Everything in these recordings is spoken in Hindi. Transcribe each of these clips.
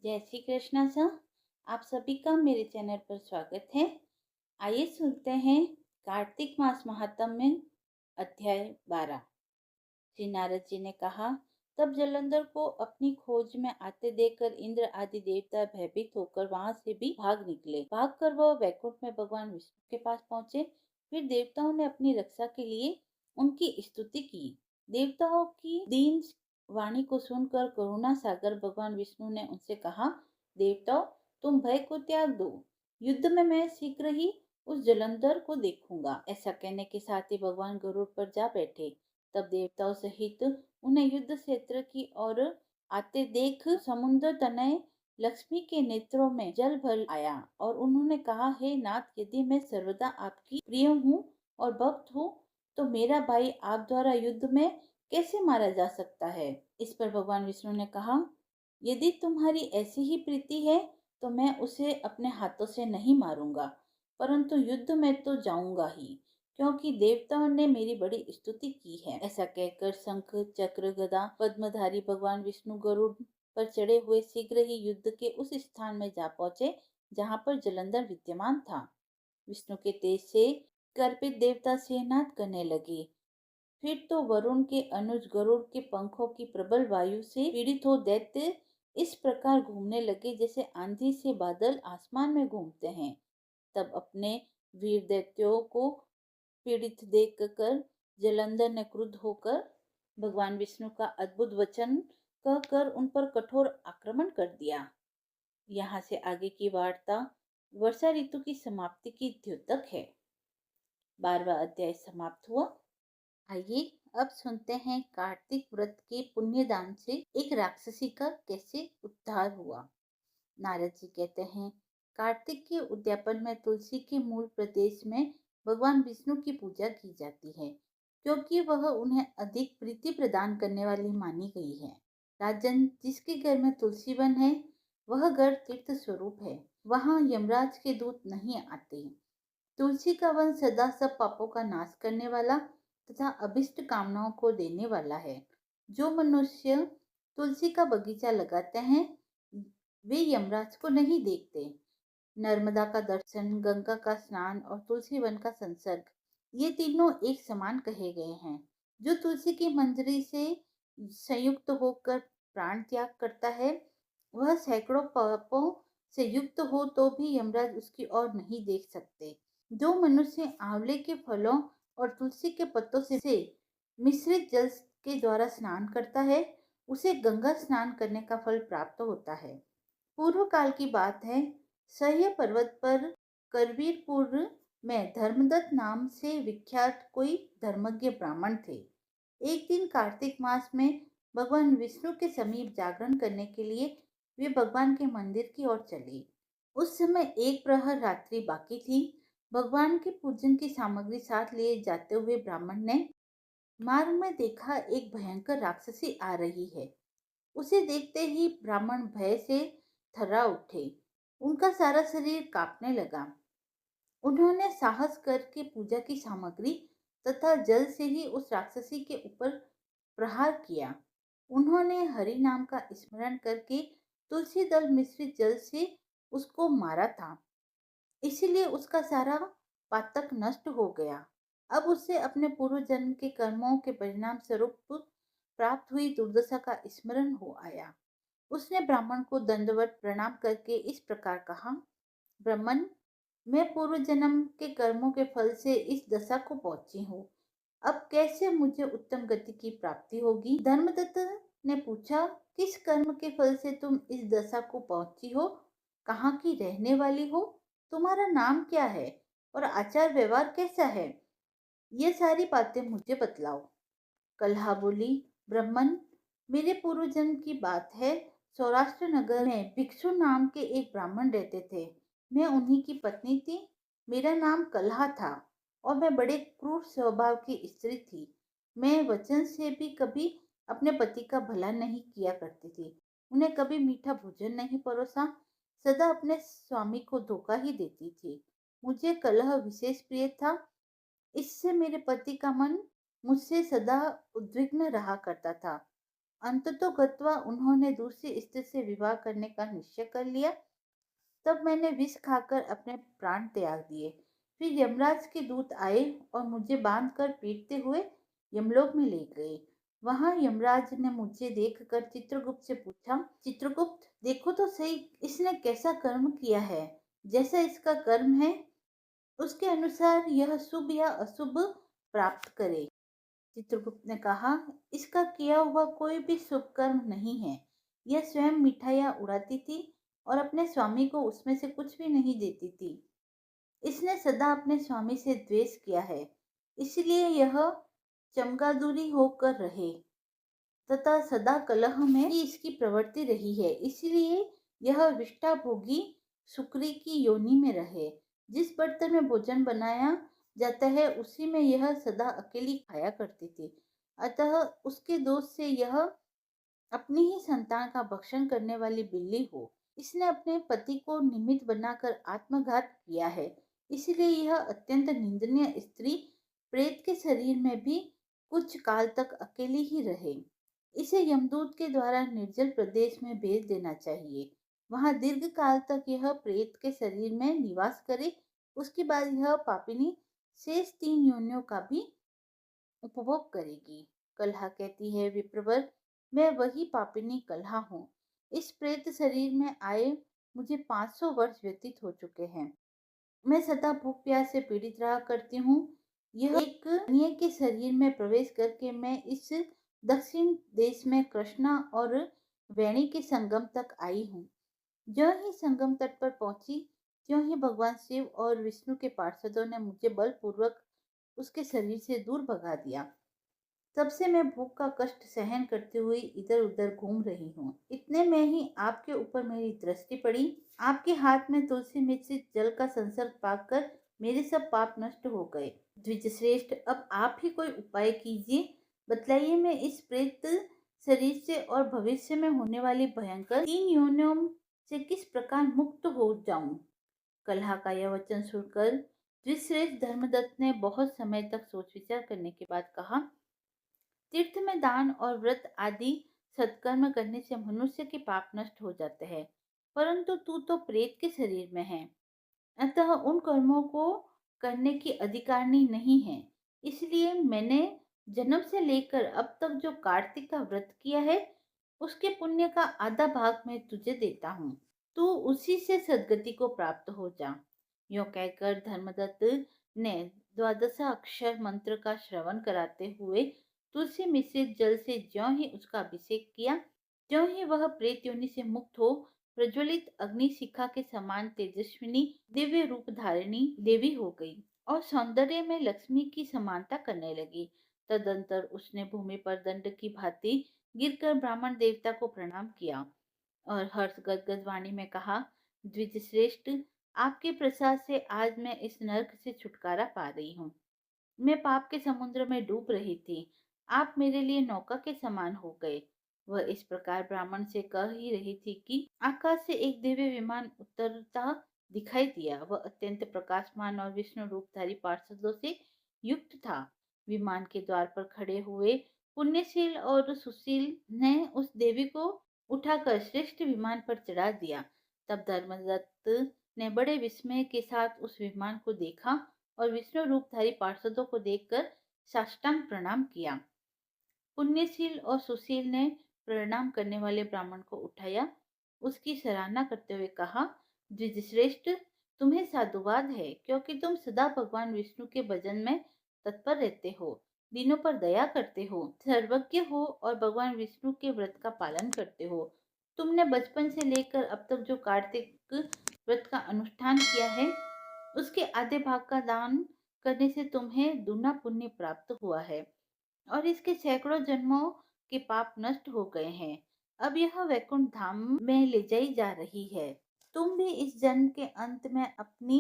जय श्री कृष्णा सर। आप सभी का मेरे चैनल पर स्वागत है। आइए सुनते हैं कार्तिक मास महात्म्य अध्याय 12। श्री नारद जी ने कहा, तब जलंधर को अपनी खोज में आते देखकर इंद्र आदि देवता भयभीत होकर वहां से भी भाग निकले। भागकर वह वैकुंठ में भगवान विष्णु के पास पहुंचे। फिर देवताओं ने अपनी रक्षा के लिए उनकी स्तुति की। देवताओं की दीन वाणी को सुनकर करुणा सागर भगवान विष्णु ने उनसे कहा, देवताओं, तुम भय को त्याग दो। युद्ध में मैं शीघ्र ही उस जलंधर को देखूंगा। ऐसा कहने के साथ ही भगवान गरुड़ पर जा बैठे। तब देवताओं सहित उन्हें युद्ध क्षेत्र की ओर आते देख समुद्र तनय लक्ष्मी के नेत्रों में जल भर आया और उन्होंने कहा, हे नाथ, यदि मैं सर्वदा आपकी प्रिय हूँ और भक्त हूँ तो मेरा भाई आप द्वारा युद्ध में कैसे मारा जा सकता है। इस पर भगवान विष्णु ने कहा, यदि तुम्हारी ऐसी ही प्रीति है तो मैं उसे अपने हाथों से नहीं मारूंगा, परंतु युद्ध में तो जाऊंगा ही, क्योंकि देवताओं ने मेरी बड़ी स्तुति की है। ऐसा कहकर शंख चक्र गदा पद्मधारी भगवान विष्णु गरुड़ पर चढ़े हुए शीघ्र ही युद्ध के उस स्थान में जा पहुंचे जहाँ पर जलंधर विद्यमान था। विष्णु के तेज से गर्भित देवता सिंहनाद करने लगे। फिर तो वरुण के अनुज गरुड़ के पंखों की प्रबल वायु से पीड़ित हो दैत्य इस प्रकार घूमने लगे जैसे आंधी से बादल आसमान में घूमते हैं। तब अपने वीर दैत्यों को पीड़ित देखकर जलंधर ने क्रुद्ध होकर भगवान विष्णु का अद्भुत वचन कहकर उन पर कठोर आक्रमण कर दिया। यहाँ से आगे की वार्ता वर्षा ऋतु की समाप्ति की द्योतक है। 12वां अध्याय समाप्त हुआ। आइए अब सुनते हैं कार्तिक व्रत के पुण्यदान से एक राक्षसी का कैसे उद्धार हुआ। नारद जी कहते हैं, कार्तिक के उद्यापन में तुलसी के मूल प्रदेश में भगवान विष्णु की पूजा की जाती है, क्योंकि वह उन्हें अधिक प्रीति प्रदान करने वाली मानी गई है। राजन, जिसके घर में तुलसी वन है वह घर तीर्थ स्वरूप है, वहाँ यमराज के दूत नहीं आते। तुलसी का वन सदा सब पापों का नाश करने वाला तथा अभिष्ट कामनाओं को देने वाला है। जो मनुष्य तुलसी का बगीचा लगाते हैं वे यमराज को नहीं देखते। नर्मदा का दर्शन, गंगा का स्नान और तुलसी वन का संसर्ग, ये तीनों एक समान कहे गए हैं। जो तुलसी की मंजरी से संयुक्त होकर प्राण त्याग करता है वह सैकड़ों पापों से युक्त हो तो भी यमराज उसकी ओर नहीं देख सकते। जो मनुष्य आंवले के फलों और तुलसी के पत्तों से मिश्रित जल के द्वारा स्नान करता है उसे गंगा स्नान करने का फल प्राप्त होता है। पूर्व काल की बात है, सह्य पर्वत पर करवीरपुर में धर्मदत्त नाम से विख्यात कोई धर्मज्ञ ब्राह्मण थे। एक दिन कार्तिक मास में भगवान विष्णु के समीप जागरण करने के लिए वे भगवान के मंदिर की ओर चले। उस समय एक प्रहर रात्रि बाकी थी। भगवान के पूजन की सामग्री साथ लिए जाते हुए ब्राह्मण ने मार्ग में देखा, एक भयंकर राक्षसी आ रही है। उसे देखते ही ब्राह्मण भय से थर्रा उठे। उनका सारा शरीर कांपने लगा। उन्होंने साहस करके पूजा की सामग्री तथा जल से ही उस राक्षसी के ऊपर प्रहार किया। उन्होंने हरि नाम का स्मरण करके तुलसी दल मिश्रित जल से उसको मारा था, इसीलिए उसका सारा पातक नष्ट हो गया। अब उसे अपने पूर्व जन्म के कर्मों के परिणाम स्वरूप प्राप्त हुई दुर्दशा का स्मरण हो आया। उसने ब्राह्मण को दंडवत प्रणाम करके इस प्रकार कहा, ब्राह्मण, मैं पूर्व जन्म के कर्मों के फल से इस दशा को पहुंची हूँ। अब कैसे मुझे उत्तम गति की प्राप्ति होगी। धर्मदत्त ने पूछा, किस कर्म के फल से तुम इस दशा को पहुंची हो, कहाँ की रहने वाली हो, तुम्हारा नाम क्या है और आचार व्यवहार कैसा है, ये सारी बातें मुझे बतलाओ। कल्हा बोली, ब्राह्मण, मेरे पूर्व जन्म की बात है। सौराष्ट्र नगर में भिक्षु नाम के एक ब्राह्मण रहते थे। मैं उन्हीं की पत्नी थी। मेरा नाम कल्हा था और मैं बड़े क्रूर स्वभाव की स्त्री थी। मैं वचन से भी कभी अपने पति का भला नहीं किया करती थी। उन्हें कभी मीठा भोजन नहीं परोसा, सदा अपने स्वामी को धोखा ही देती थी। मुझे कलह विशेष प्रिय था। इससे मेरे पति का मन मुझसे सदा उद्विग्न रहा करता था। अंततोगत्वा उन्होंने दूसरी स्त्री से विवाह करने का निश्चय कर लिया। तब मैंने विष खाकर अपने प्राण त्याग दिए। फिर यमराज के दूत आए और मुझे बांधकर पीटते हुए यमलोक में ले गए। वहां यमराज ने मुझे देखकर चित्रगुप्त से पूछा, चित्रगुप्त देखो तो सही, इसने कैसा कर्म किया है। जैसा इसका कर्म है उसके अनुसार यह शुभ या अशुभ प्राप्त करे। चित्रगुप्त ने कहा, इसका किया हुआ कोई भी शुभ कर्म नहीं है। यह स्वयं मिठाइयाँ उड़ाती थी और अपने स्वामी को उसमें से कुछ भी नहीं देती थी। इसने सदा अपने स्वामी से द्वेष किया है, इसलिए यह चमगादुरी होकर रहे तथा सदा कलह में ही इसकी प्रवृत्ति रही है। इसलिए यह विष्टाभोगी शुक्री की योनि में रहे। जिस बर्तन में भोजन बनाया जाता है उसी में यह सदा अकेली खाया करती थी। अतः उसके दोष से यह अपनी ही संतान का भक्षण करने वाली बिल्ली हो। इसने अपने पति को निमित्त बनाकर आत्मघात किया है। इसलिए यह अत्यंत निंदनीय स्त्री प्रेत के शरीर में भी कुछ काल तक अकेली ही रहे। इसे यमदूत के द्वारा निर्जल प्रदेश में भेज देना चाहिए। वहां दीर्घ काल तक यह प्रेत के शरीर में निवास करे। उसके बाद यह पापिनी शेष 3 योनियों का भी उपभोग करेगी। कलहा कहती है, विप्रवर, मैं वही पापिनी कलहा हूँ। इस प्रेत शरीर में आए मुझे 500 वर्ष व्यतीत हो चुके हैं। मैं सदा भूख प्यास से पीड़ित रहा करती हूँ। यह एक अन्य के शरीर में प्रवेश करके मैं इस दक्षिण देश में कृष्णा और वेणी के संगम तक आई हूँ। जो ही संगम तट पर पहुंची त्यों ही भगवान शिव और विष्णु के पार्षदों ने मुझे बलपूर्वक उसके शरीर से दूर भगा दिया। तब से मैं भूख का कष्ट सहन करते हुए इधर उधर घूम रही हूँ। इतने में ही आपके ऊपर मेरी दृष्टि पड़ी। आपके हाथ में तुलसी मिश्रित जल का संसर्ग पाकर मेरे सब पाप नष्ट हो गए। द्विजश्रेष्ठ, अब आप ही कोई उपाय कीजिए। बतलाइए, मैं इस प्रेत शरीर से और भविष्य में होने वाली भयंकर 3 योनियों से किस प्रकार मुक्त हो जाऊं। कलहा का यह वचन सुनकर द्विजश्रेष्ठ धर्मदत्त ने बहुत समय तक सोच विचार करने के बाद कहा, तीर्थ में दान और व्रत आदि सत्कर्म करने से मनुष्य के पाप नष्ट हो जाते हैं, परंतु तू तो प्रेत के शरीर में है, अतः उन कर्मों को करने की अधिकारिणी नहीं है। इसलिए मैंने जन्म से लेकर अब तक जो कार्तिक का व्रत किया है उसके पुण्य का आधा भाग मैं तुझे देता हूँ। तू उसी से सद्गति को प्राप्त हो जा। यो कहकर धर्मदत्त ने द्वादश अक्षर मंत्र का श्रवण कराते हुए तुलसी मिश्रित जल से ज्यों ही उसका अभिषेक किया त्यों ही वह प्रेत योनि से मुक्त हो प्रज्वलित अग्नि शिखा के समान तेजस्विनी दिव्य रूप धारिणी देवी हो गई और सौंदर्य में लक्ष्मी की समानता करने लगी। तदंतर उसने भूमि पर दंड की भांति गिरकर ब्राह्मण देवता को प्रणाम किया और हर्ष गदगद वाणी में कहा, द्विज श्रेष्ठ, आपके प्रसाद से आज मैं इस नरक से छुटकारा पा रही हूँ। मैं पाप के समुद्र में डूब रही थी, आप मेरे लिए नौका के समान हो गए। वह इस प्रकार ब्राह्मण से कह ही रही थी कि आकाश से एक दिव्य विमान उतरता दिखाई दिया। वह अत्यंत प्रकाशमान और विष्णु रूपधारी पार्षदों से युक्त था। विमान के द्वार पर खड़े हुए पुण्यशील और सुशील ने उस देवी को उठाकर श्रेष्ठ विमान पर चढ़ा दिया। तब धर्मदत्त ने बड़े विस्मय के साथ उस विमान को देखा और विष्णु रूपधारी पार्षदों को देखकर साष्टांग प्रणाम किया। पुण्यशील और सुशील ने प्रणाम करने वाले ब्राह्मण को उठाया, उसकी सराहना करते हुए कहा, द्विजश्रेष्ठ, तुम्हें साधुवाद है, क्योंकि तुम सदा भगवान विष्णु के भजन में तत्पर रहते हो, दिनों पर दया करते हो, सर्वज्ञ हो और भगवान विष्णु के व्रत का पालन करते हो। तुमने बचपन से लेकर अब तक जो कार्तिक व्रत का अनुष्ठान किया है उसके आधे भाग का दान करने से तुम्हें दूना पुण्य प्राप्त हुआ है और इसके सैकड़ों जन्मों के पाप नष्ट हो गए हैं। अब यह वैकुंठ धाम में ले जाई जा रही है। तुम भी इस जन्म के अंत में अपनी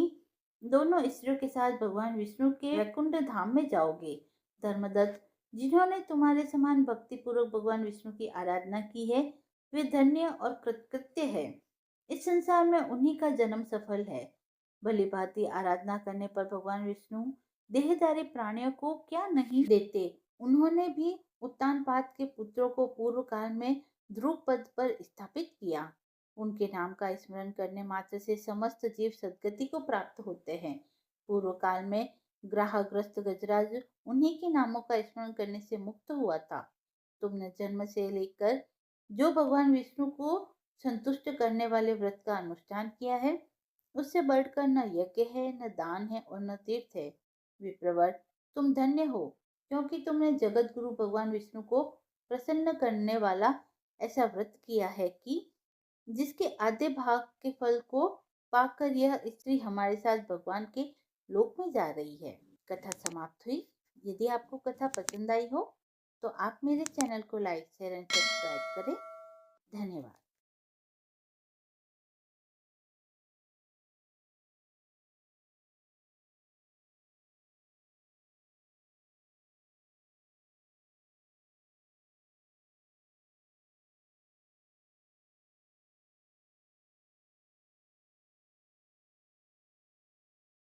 दोनों स्त्रियों के साथ भगवान विष्णु के वैकुंठ धाम में जाओगे। धर्मदत्त, जिन्होंने तुम्हारे समान भक्ति पूर्वक भगवान विष्णु की आराधना की है वे धन्य और कृतकृत्य है। इस संसार में उन्हीं का जन्म सफल है। भली भांति आराधना करने पर भगवान विष्णु देहधारी प्राणियों को क्या नहीं देते, उन्होंने भी उत्तानपाद के पुत्रों को पूर्व काल में ध्रुव पद पर स्थापित किया। उनके नाम का स्मरण करने मात्र से समस्त जीव सद्गति को प्राप्त होते हैं। पूर्व काल में ग्रहग्रस्त गजराज उन्हीं के नामों का स्मरण करने से मुक्त हुआ था। तुमने जन्म से लेकर जो भगवान विष्णु को संतुष्ट करने वाले व्रत का अनुष्ठान किया है, उससे बढ़कर न यज्ञ है, न दान है और न तीर्थ है। विप्रवर, तुम धन्य हो, क्योंकि तुमने जगत गुरु भगवान विष्णु को प्रसन्न करने वाला ऐसा व्रत किया है कि जिसके आधे भाग के फल को पाकर यह स्त्री हमारे साथ भगवान के लोक में जा रही है। कथा समाप्त हुई। यदि आपको कथा पसंद आई हो तो आप मेरे चैनल को लाइक शेयर एंड सब्सक्राइब करें। धन्यवाद।